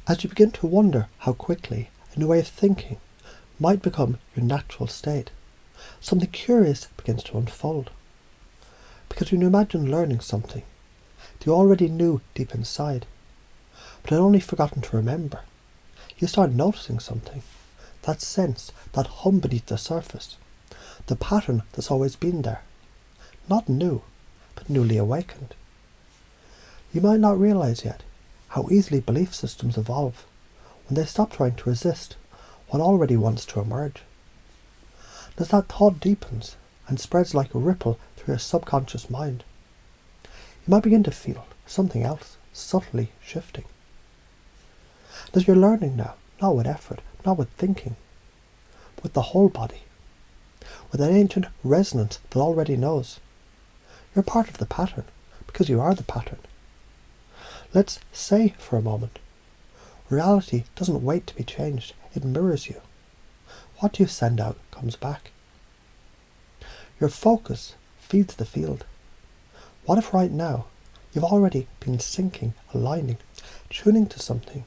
As you begin to wonder how quickly a new way of thinking might become your natural state, something curious begins to unfold. Because when you imagine learning something that you already knew deep inside, but had only forgotten to remember, you start noticing something, that sense, that hum beneath the surface, the pattern that's always been there, not new, but newly awakened. You might not realize yet how easily belief systems evolve when they stop trying to resist what already wants to emerge. As that thought deepens and spreads like a ripple through your subconscious mind, you might begin to feel something else subtly shifting. As you're learning now, not with effort, not with thinking, but with the whole body, with an ancient resonance that already knows. You're part of the pattern, because you are the pattern. Let's say for a moment, reality doesn't wait to be changed, it mirrors you. What you send out comes back. Your focus feeds the field. What if right now you've already been syncing, aligning, tuning to something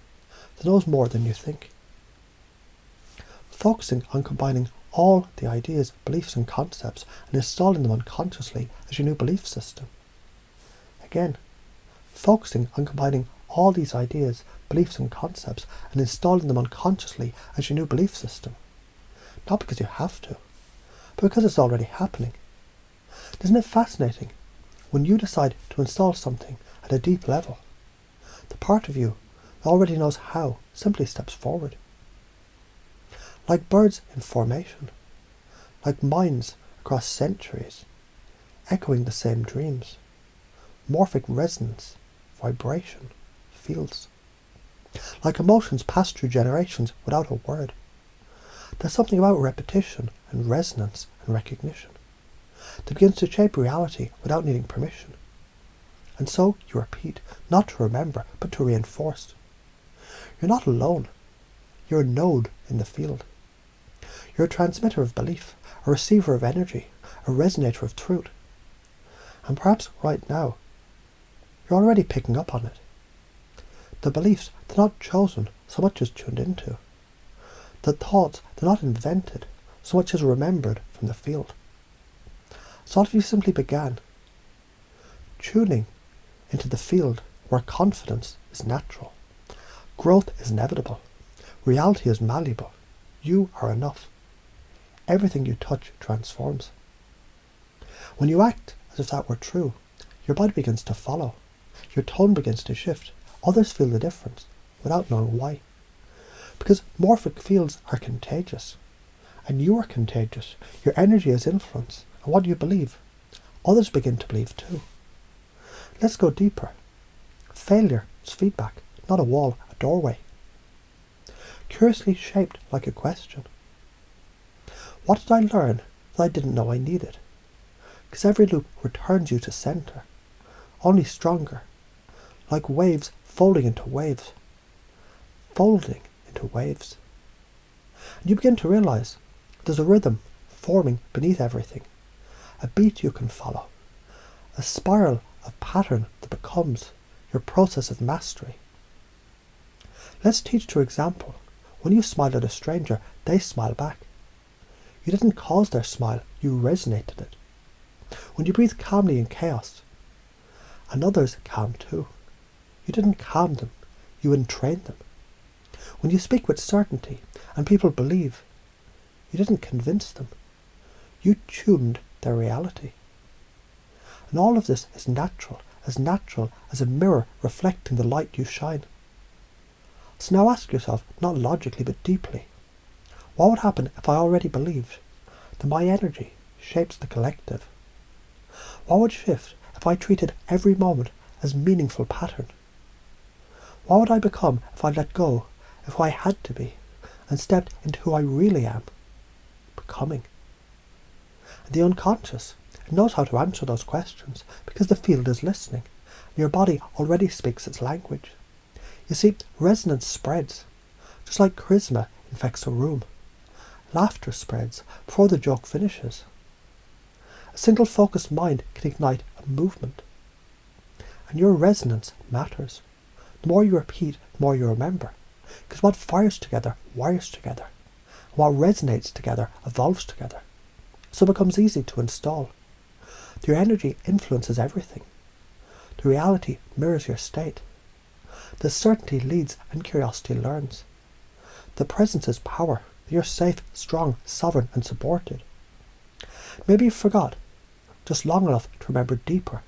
that knows more than you think? Focusing on combining all the ideas, beliefs and concepts and installing them unconsciously as your new belief system. Again, focusing on combining all these ideas, beliefs and concepts and installing them unconsciously as your new belief system. Not because you have to, but because it's already happening. Isn't it fascinating? When you decide to install something at a deep level, the part of you that already knows how simply steps forward. Like birds in formation, like minds across centuries, echoing the same dreams, morphic resonance, vibration, fields. Like emotions passed through generations without a word. There's something about repetition and resonance and recognition that begins to shape reality without needing permission. And so you repeat, not to remember, but to reinforce. You're not alone. You're a node in the field. You're a transmitter of belief, a receiver of energy, a resonator of truth. And perhaps right now, you're already picking up on it. The beliefs they're not chosen so much as tuned into. The thoughts they're not invented so much as remembered from the field. So what if you simply began tuning into the field where confidence is natural, growth is inevitable, reality is malleable, you are enough. Everything you touch transforms. When you act as if that were true, your body begins to follow, your tone begins to shift, others feel the difference without knowing why. Because morphic fields are contagious, and you are contagious. Your energy has influence, and what you believe, others begin to believe too. Let's go deeper. Failure is feedback, not a wall, a doorway. Curiously shaped like a question. What did I learn that I didn't know I needed? Because every loop returns you to center, only stronger, like waves folding into waves, folding into waves. And you begin to realize there's a rhythm forming beneath everything, a beat you can follow, a spiral of pattern that becomes your process of mastery. Let's teach through example. When you smile at a stranger, they smile back. You didn't cause their smile, you resonated it. When you breathe calmly in chaos, and others calm too, you didn't calm them, you entrained them. When you speak with certainty and people believe, you didn't convince them, you tuned their reality. And all of this is natural as a mirror reflecting the light you shine. So now ask yourself, not logically but deeply, what would happen if I already believed that my energy shapes the collective? What would shift if I treated every moment as meaningful pattern? What would I become if I let go of who I had to be and stepped into who I really am, becoming? And the unconscious knows how to answer those questions because the field is listening. Your body already speaks its language. You see, resonance spreads, just like charisma infects a room. Laughter spreads before the joke finishes. A single focused mind can ignite a movement. And your resonance matters. The more you repeat, the more you remember. Because what fires together wires together. And what resonates together evolves together. So it becomes easy to install. Your energy influences everything. The reality mirrors your state. The certainty leads and curiosity learns. The presence is power. You're safe, strong, sovereign and supported. Maybe you forgot, just long enough to remember deeper.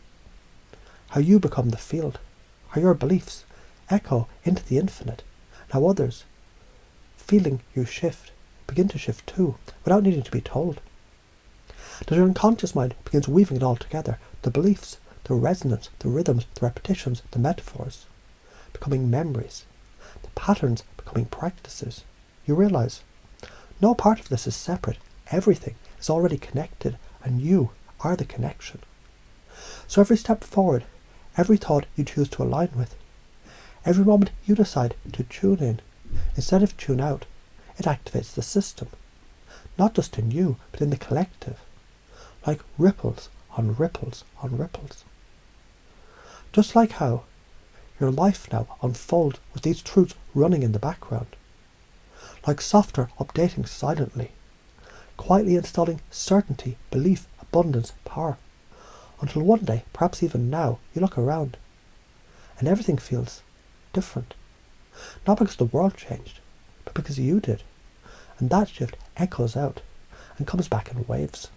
How you become the field. How your beliefs echo into the infinite. And how others, feeling you shift, begin to shift too, without needing to be told. That your unconscious mind begins weaving it all together. The beliefs, the resonance, the rhythms, the repetitions, the metaphors, becoming memories. The patterns becoming practices. You realize, no part of this is separate. Everything is already connected, and you are the connection. So every step forward, every thought you choose to align with, every moment you decide to tune in, instead of tune out, it activates the system. Not just in you, but in the collective. Like ripples on ripples on ripples. Just like how your life now unfolds with these truths running in the background. Like software updating silently, quietly installing certainty, belief, abundance, power, until one day, perhaps even now, you look around and everything feels different. Not because the world changed, but because you did. And that shift echoes out and comes back in waves.